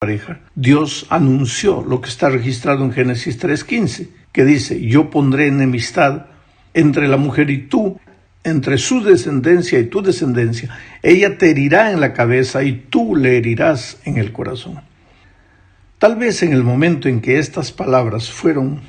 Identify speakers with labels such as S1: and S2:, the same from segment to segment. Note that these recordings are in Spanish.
S1: pareja, Dios anunció lo que está registrado en Génesis 3:15, que dice: yo pondré enemistad entre la mujer y tú, entre su descendencia y tu descendencia. Ella te herirá en la cabeza y tú le herirás en el corazón. Tal vez en el momento en que estas palabras fueron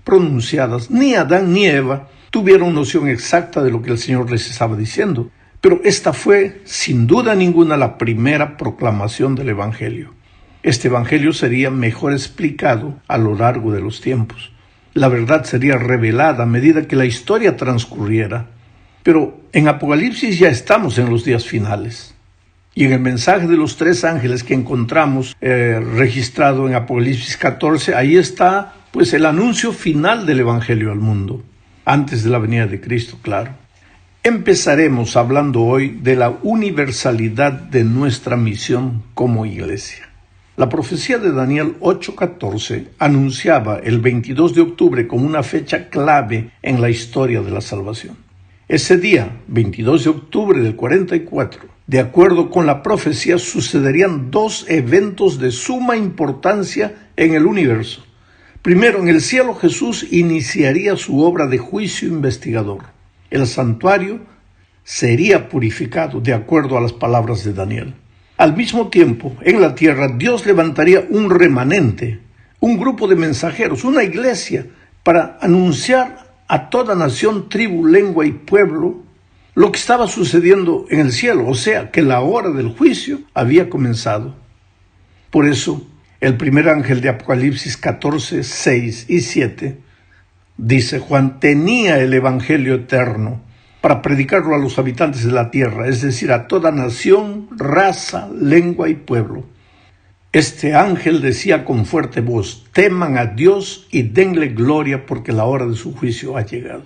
S1: pronunciadas, ni Adán ni Eva tuvieron noción exacta de lo que el Señor les estaba diciendo, pero esta fue, sin duda ninguna, la primera proclamación del Evangelio. Este Evangelio sería mejor explicado a lo largo de los tiempos. La verdad sería revelada a medida que la historia transcurriera. Pero en Apocalipsis ya estamos en los días finales. Y en el mensaje de los 3 ángeles que encontramos registrado en Apocalipsis 14, ahí está pues el anuncio final del Evangelio al mundo, antes de la venida de Cristo, claro. Empezaremos hablando hoy de la universalidad de nuestra misión como iglesia. La profecía de Daniel 8:14 anunciaba el 22 de octubre como una fecha clave en la historia de la salvación. Ese día, 22 de octubre del 44, de acuerdo con la profecía, sucederían 2 eventos de suma importancia en el universo. Primero, en el cielo Jesús iniciaría su obra de juicio investigador. El santuario sería purificado de acuerdo a las palabras de Daniel. Al mismo tiempo, en la tierra, Dios levantaría un remanente, un grupo de mensajeros, una iglesia, para anunciar a toda nación, tribu, lengua y pueblo lo que estaba sucediendo en el cielo, o sea, que la hora del juicio había comenzado. Por eso, el primer ángel de Apocalipsis 14, 6 y 7, dice Juan, tenía el evangelio eterno para predicarlo a los habitantes de la tierra, es decir, a toda nación, raza, lengua y pueblo. Este ángel decía con fuerte voz: teman a Dios y denle gloria, porque la hora de su juicio ha llegado.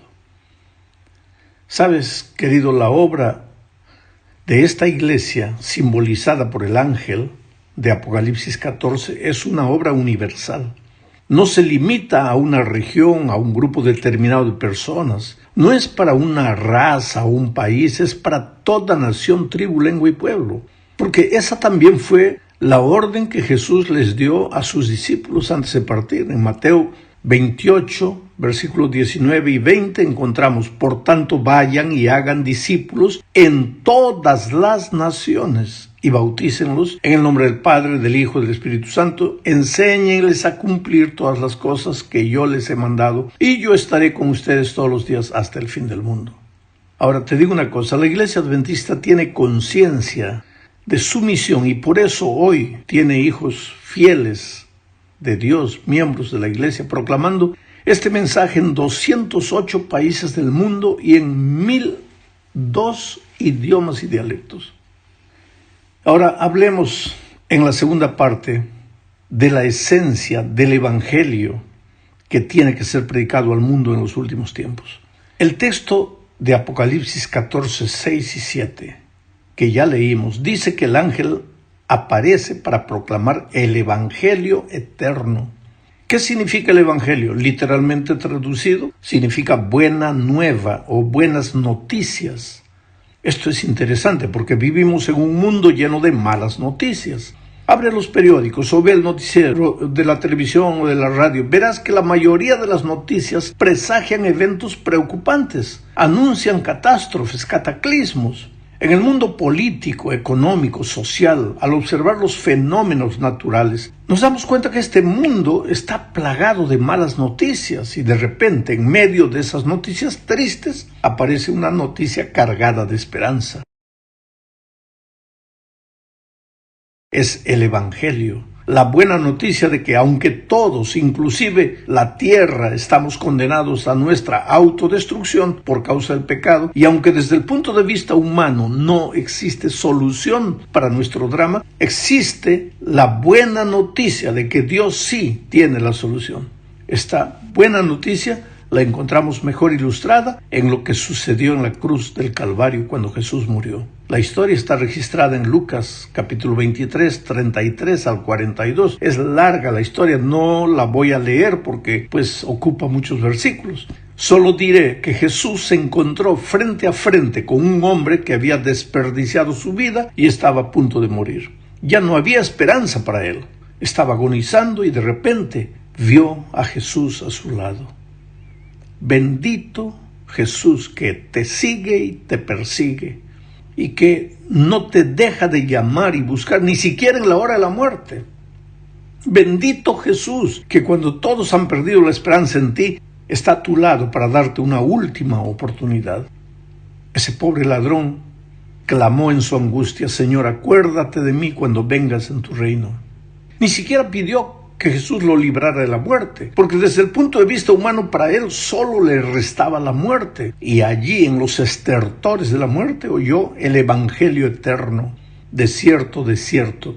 S1: ¿Sabes, querido? La obra de esta iglesia, simbolizada por el ángel de Apocalipsis 14, es una obra universal. No se limita a una región, a un grupo determinado de personas. No es para una raza o un país, es para toda nación, tribu, lengua y pueblo. Porque esa también fue la orden que Jesús les dio a sus discípulos antes de partir. En Mateo 28, versículos 19 y 20 encontramos: por tanto, vayan y hagan discípulos en todas las naciones y bautícenlos en el nombre del Padre, del Hijo y del Espíritu Santo. Enséñenles a cumplir todas las cosas que yo les he mandado, y yo estaré con ustedes todos los días hasta el fin del mundo. Ahora te digo una cosa: la Iglesia Adventista tiene conciencia de su misión y por eso hoy tiene hijos fieles de Dios, miembros de la Iglesia, proclamando este mensaje en 208 países del mundo y en 1002 idiomas y dialectos. Ahora hablemos en la segunda parte de la esencia del Evangelio que tiene que ser predicado al mundo en los últimos tiempos. El texto de Apocalipsis 14, 6 y 7, que ya leímos, dice que el ángel aparece para proclamar el Evangelio eterno. ¿Qué significa el Evangelio? Literalmente traducido, significa buena nueva o buenas noticias. Esto es interesante porque vivimos en un mundo lleno de malas noticias. Abre los periódicos o ve el noticiero de la televisión o de la radio. Verás que la mayoría de las noticias presagian eventos preocupantes, anuncian catástrofes, cataclismos. En el mundo político, económico, social, al observar los fenómenos naturales, nos damos cuenta que este mundo está plagado de malas noticias y de repente, en medio de esas noticias tristes, aparece una noticia cargada de esperanza. Es el Evangelio, la buena noticia de que aunque todos, inclusive la tierra, estamos condenados a nuestra autodestrucción por causa del pecado, y aunque desde el punto de vista humano no existe solución para nuestro drama, existe la buena noticia de que Dios sí tiene la solución. Esta buena noticia la encontramos mejor ilustrada en lo que sucedió en la cruz del Calvario cuando Jesús murió. La historia está registrada en Lucas, capítulo 23, 33 al 42. Es larga la historia, no la voy a leer porque ocupa muchos versículos. Solo diré que Jesús se encontró frente a frente con un hombre que había desperdiciado su vida y estaba a punto de morir. Ya no había esperanza para él. Estaba agonizando y de repente vio a Jesús a su lado. Bendito Jesús, que te sigue y te persigue y que no te deja de llamar y buscar ni siquiera en la hora de la muerte. Bendito Jesús, que cuando todos han perdido la esperanza en ti, está a tu lado para darte una última oportunidad. Ese pobre ladrón clamó en su angustia: Señor, acuérdate de mí cuando vengas en tu reino. Ni siquiera pidió que Jesús lo librara de la muerte, porque desde el punto de vista humano para él solo le restaba la muerte. Y allí, en los estertores de la muerte, oyó el evangelio eterno: de cierto,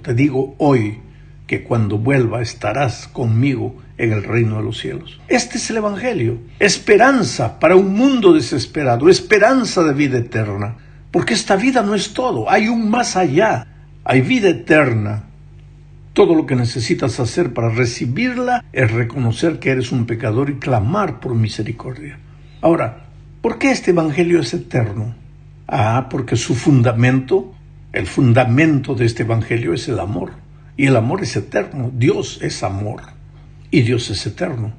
S1: te digo hoy, que cuando vuelva estarás conmigo en el reino de los cielos. Este es el evangelio, esperanza para un mundo desesperado, esperanza de vida eterna, porque esta vida no es todo, hay un más allá, hay vida eterna. Todo lo que necesitas hacer para recibirla es reconocer que eres un pecador y clamar por misericordia. Ahora, ¿por qué este evangelio es eterno? Porque su fundamento, el fundamento de este evangelio es el amor. Y el amor es eterno. Dios es amor. Y Dios es eterno.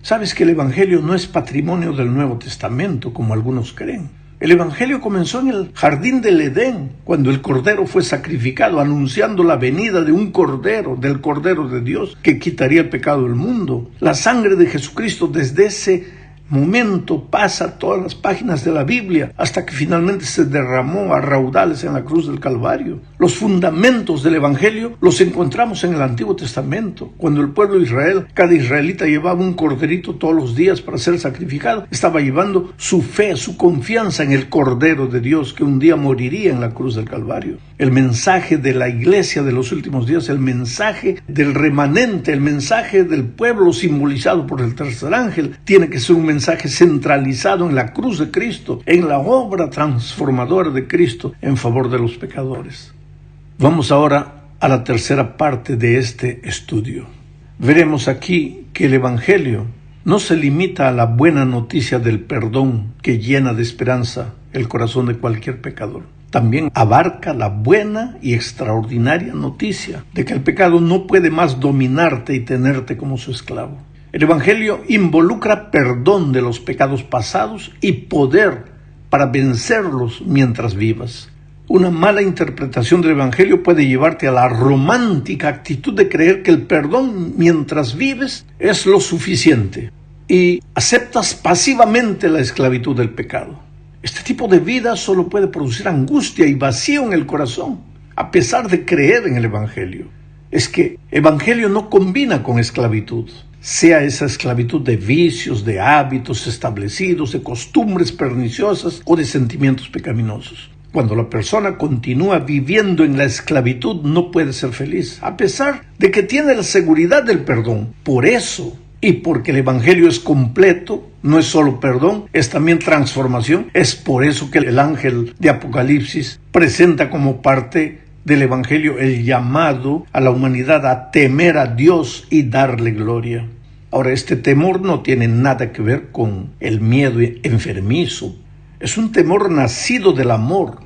S1: ¿Sabes que el evangelio no es patrimonio del Nuevo Testamento, como algunos creen? El evangelio comenzó en el jardín del Edén, cuando el cordero fue sacrificado, anunciando la venida de un cordero, del Cordero de Dios, que quitaría el pecado del mundo. La sangre de Jesucristo desde ese momento pasa todas las páginas de la Biblia hasta que finalmente se derramó a raudales en la cruz del Calvario. Los fundamentos del evangelio los encontramos en el Antiguo Testamento, cuando el pueblo de Israel, cada israelita llevaba un corderito todos los días para ser sacrificado. Estaba llevando su fe, su confianza en el Cordero de Dios que un día moriría en la cruz del Calvario. El mensaje de la iglesia de los últimos días, el mensaje del remanente, el mensaje del pueblo simbolizado por el tercer ángel, tiene que ser un mensaje centralizado en la cruz de Cristo, en la obra transformadora de Cristo en favor de los pecadores. Vamos ahora a la tercera parte de este estudio. Veremos aquí que el evangelio no se limita a la buena noticia del perdón que llena de esperanza el corazón de cualquier pecador. También abarca la buena y extraordinaria noticia de que el pecado no puede más dominarte y tenerte como su esclavo. El evangelio involucra perdón de los pecados pasados y poder para vencerlos mientras vivas. Una mala interpretación del evangelio puede llevarte a la romántica actitud de creer que el perdón mientras vives es lo suficiente y aceptas pasivamente la esclavitud del pecado. Este tipo de vida solo puede producir angustia y vacío en el corazón, a pesar de creer en el evangelio. Es que el evangelio no combina con esclavitud, sea esa esclavitud de vicios, de hábitos establecidos, de costumbres perniciosas o de sentimientos pecaminosos. Cuando la persona continúa viviendo en la esclavitud, no puede ser feliz, a pesar de que tiene la seguridad del perdón. Por eso, y porque el evangelio es completo, no es solo perdón, es también transformación. Es por eso que el ángel de Apocalipsis presenta como parte del evangelio el llamado a la humanidad a temer a Dios y darle gloria. Ahora, este temor no tiene nada que ver con el miedo enfermizo. Es un temor nacido del amor,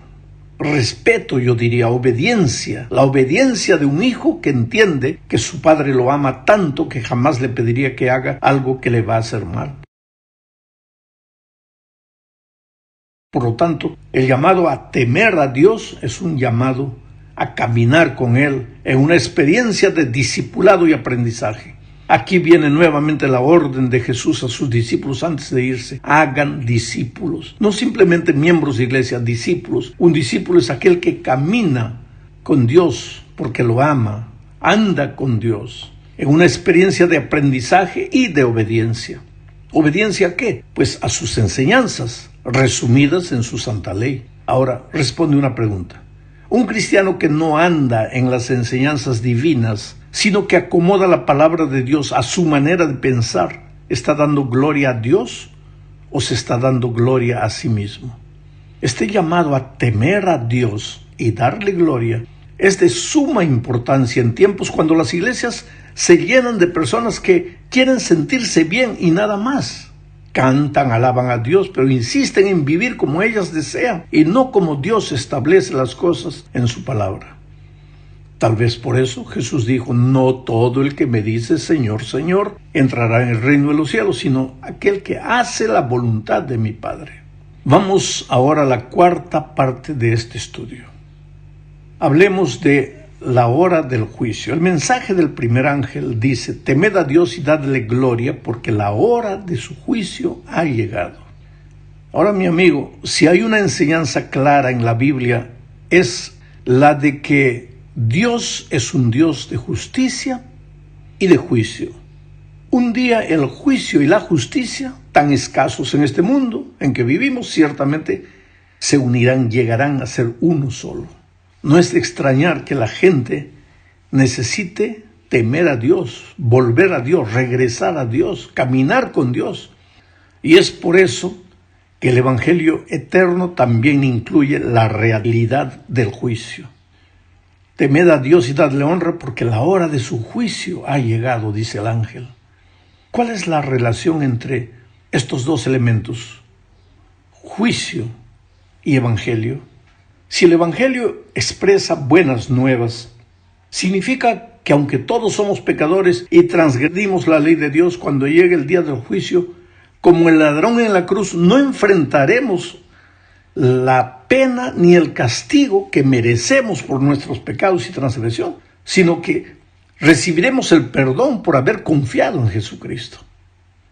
S1: respeto, yo diría, obediencia. La obediencia de un hijo que entiende que su padre lo ama tanto que jamás le pediría que haga algo que le va a hacer mal. Por lo tanto, el llamado a temer a Dios es un llamado a caminar con Él en una experiencia de discipulado y aprendizaje. Aquí viene nuevamente la orden de Jesús a sus discípulos antes de irse: hagan discípulos. No simplemente miembros de iglesia, discípulos. Un discípulo es aquel que camina con Dios porque lo ama, anda con Dios, en una experiencia de aprendizaje y de obediencia. ¿Obediencia a qué? Pues a sus enseñanzas, resumidas en su santa ley. Ahora, responde una pregunta. Un cristiano que no anda en las enseñanzas divinas, sino que acomoda la palabra de Dios a su manera de pensar, ¿está dando gloria a Dios o se está dando gloria a sí mismo? Este llamado a temer a Dios y darle gloria es de suma importancia en tiempos cuando las iglesias se llenan de personas que quieren sentirse bien y nada más. Cantan, alaban a Dios, pero insisten en vivir como ellas desean y no como Dios establece las cosas en su palabra. Tal vez por eso Jesús dijo, no todo el que me dice Señor, Señor, entrará en el reino de los cielos, sino aquel que hace la voluntad de mi Padre. Vamos ahora a la cuarta parte de este estudio. Hablemos de la hora del juicio. El mensaje del primer ángel dice, temed a Dios y dadle gloria, porque la hora de su juicio ha llegado. Ahora, mi amigo, si hay una enseñanza clara en la Biblia, es la de que Dios es un Dios de justicia y de juicio. Un día el juicio y la justicia, tan escasos en este mundo en que vivimos, ciertamente se unirán, llegarán a ser uno solo. No es de extrañar que la gente necesite temer a Dios, volver a Dios, regresar a Dios, caminar con Dios. Y es por eso que el Evangelio eterno también incluye la realidad del juicio. Temed a Dios y dadle honra porque la hora de su juicio ha llegado, dice el ángel. ¿Cuál es la relación entre estos dos elementos? Juicio y Evangelio. Si el Evangelio expresa buenas nuevas, significa que aunque todos somos pecadores y transgredimos la ley de Dios, cuando llegue el día del juicio, como el ladrón en la cruz, no enfrentaremos la pena ni el castigo que merecemos por nuestros pecados y transgresión, sino que recibiremos el perdón por haber confiado en Jesucristo.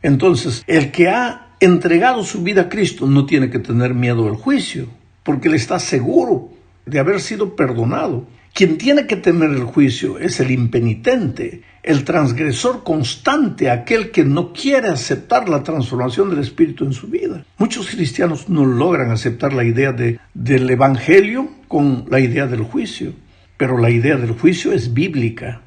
S1: Entonces, el que ha entregado su vida a Cristo no tiene que tener miedo del juicio, porque él está seguro de haber sido perdonado. Quien tiene que temer el juicio es el impenitente, el transgresor constante, aquel que no quiere aceptar la transformación del Espíritu en su vida. Muchos cristianos no logran aceptar la idea del Evangelio con la idea del juicio, pero la idea del juicio es bíblica.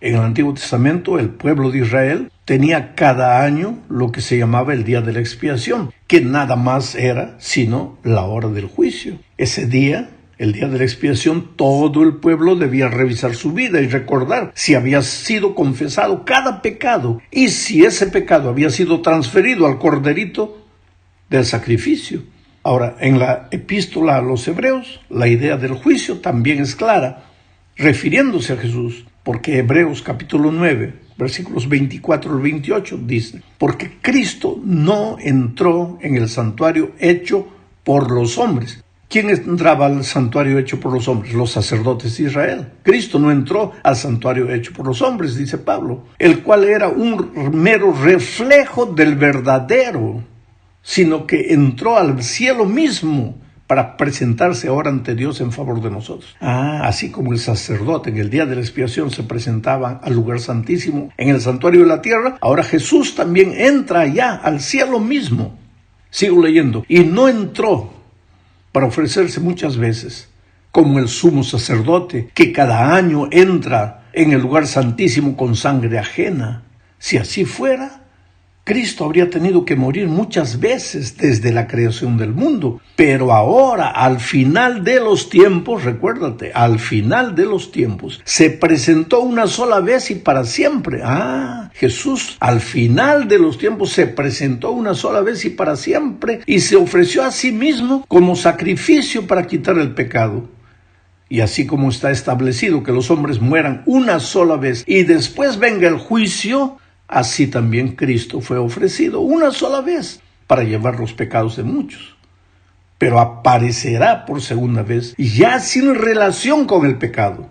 S1: En el Antiguo Testamento, el pueblo de Israel tenía cada año lo que se llamaba el día de la expiación, que nada más era sino la hora del juicio. Ese día, el día de la expiación, todo el pueblo debía revisar su vida y recordar si había sido confesado cada pecado y si ese pecado había sido transferido al corderito del sacrificio. Ahora, en la epístola a los Hebreos, la idea del juicio también es clara, refiriéndose a Jesús, porque Hebreos capítulo 9, versículos 24 al 28 dice, porque Cristo no entró en el santuario hecho por los hombres. ¿Quién entraba al santuario hecho por los hombres? Los sacerdotes de Israel. Cristo no entró al santuario hecho por los hombres, dice Pablo, el cual era un mero reflejo del verdadero, sino que entró al cielo mismo para presentarse ahora ante Dios en favor de nosotros. Así como el sacerdote en el día de la expiación se presentaba al lugar santísimo en el santuario de la tierra, ahora Jesús también entra allá al cielo mismo. Sigo leyendo. Y no entró para ofrecerse muchas veces, como el sumo sacerdote, que cada año entra en el lugar santísimo con sangre ajena. Si así fuera, Cristo habría tenido que morir muchas veces desde la creación del mundo. Pero ahora, al final de los tiempos, recuérdate, al final de los tiempos, se presentó una sola vez y para siempre. Jesús al final de los tiempos se presentó una sola vez y para siempre y se ofreció a sí mismo como sacrificio para quitar el pecado. Y así como está establecido que los hombres mueran una sola vez y después venga el juicio, así también Cristo fue ofrecido una sola vez para llevar los pecados de muchos. Pero aparecerá por segunda vez, ya sin relación con el pecado,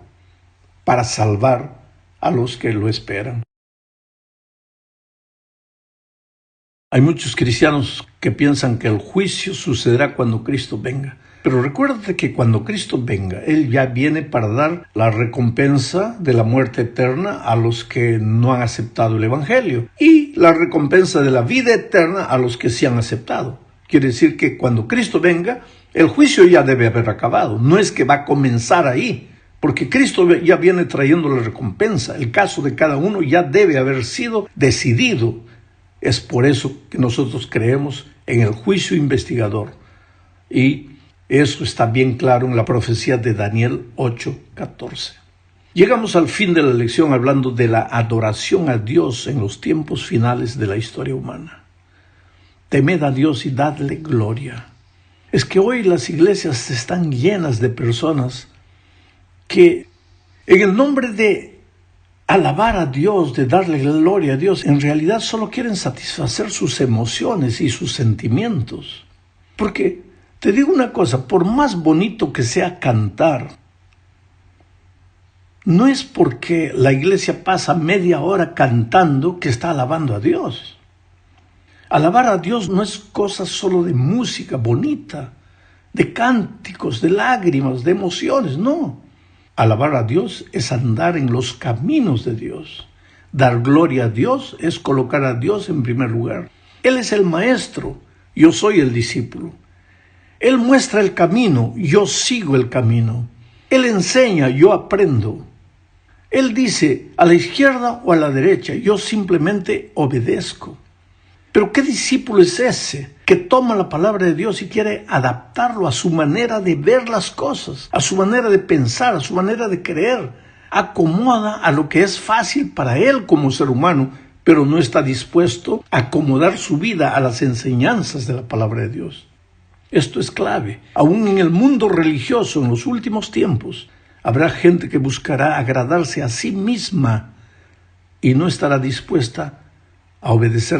S1: para salvar a los que lo esperan. Hay muchos cristianos que piensan que el juicio sucederá cuando Cristo venga. Pero recuérdate que cuando Cristo venga, Él ya viene para dar la recompensa de la muerte eterna a los que no han aceptado el Evangelio y la recompensa de la vida eterna a los que sí han aceptado. Quiere decir que cuando Cristo venga, el juicio ya debe haber acabado. No es que va a comenzar ahí, porque Cristo ya viene trayendo la recompensa. El caso de cada uno ya debe haber sido decidido. Es por eso que nosotros creemos en el juicio investigador. Y eso está bien claro en la profecía de Daniel 8:14. Llegamos al fin de la lección hablando de la adoración a Dios en los tiempos finales de la historia humana. Temed a Dios y dadle gloria. Es que hoy las iglesias están llenas de personas que En el nombre de alabar a Dios, de darle gloria a Dios, en realidad solo quieren satisfacer sus emociones y sus sentimientos. Porque, te digo una cosa, por más bonito que sea cantar, no es porque la iglesia pasa media hora cantando que está alabando a Dios. Alabar a Dios no es cosa solo de música bonita, de cánticos, de lágrimas, de emociones, no. Alabar a Dios es andar en los caminos de Dios. Dar gloria a Dios es colocar a Dios en primer lugar. Él es el maestro, yo soy el discípulo. Él muestra el camino, yo sigo el camino. Él enseña, yo aprendo. Él dice a la izquierda o a la derecha, yo simplemente obedezco. Pero ¿qué discípulo es ese que toma la palabra de Dios y quiere adaptarlo a su manera de ver las cosas, a su manera de pensar, a su manera de creer? Acomoda a lo que es fácil para él como ser humano, pero no está dispuesto a acomodar su vida a las enseñanzas de la palabra de Dios. Esto es clave. Aún en el mundo religioso, en los últimos tiempos, habrá gente que buscará agradarse a sí misma y no estará dispuesta a obedecer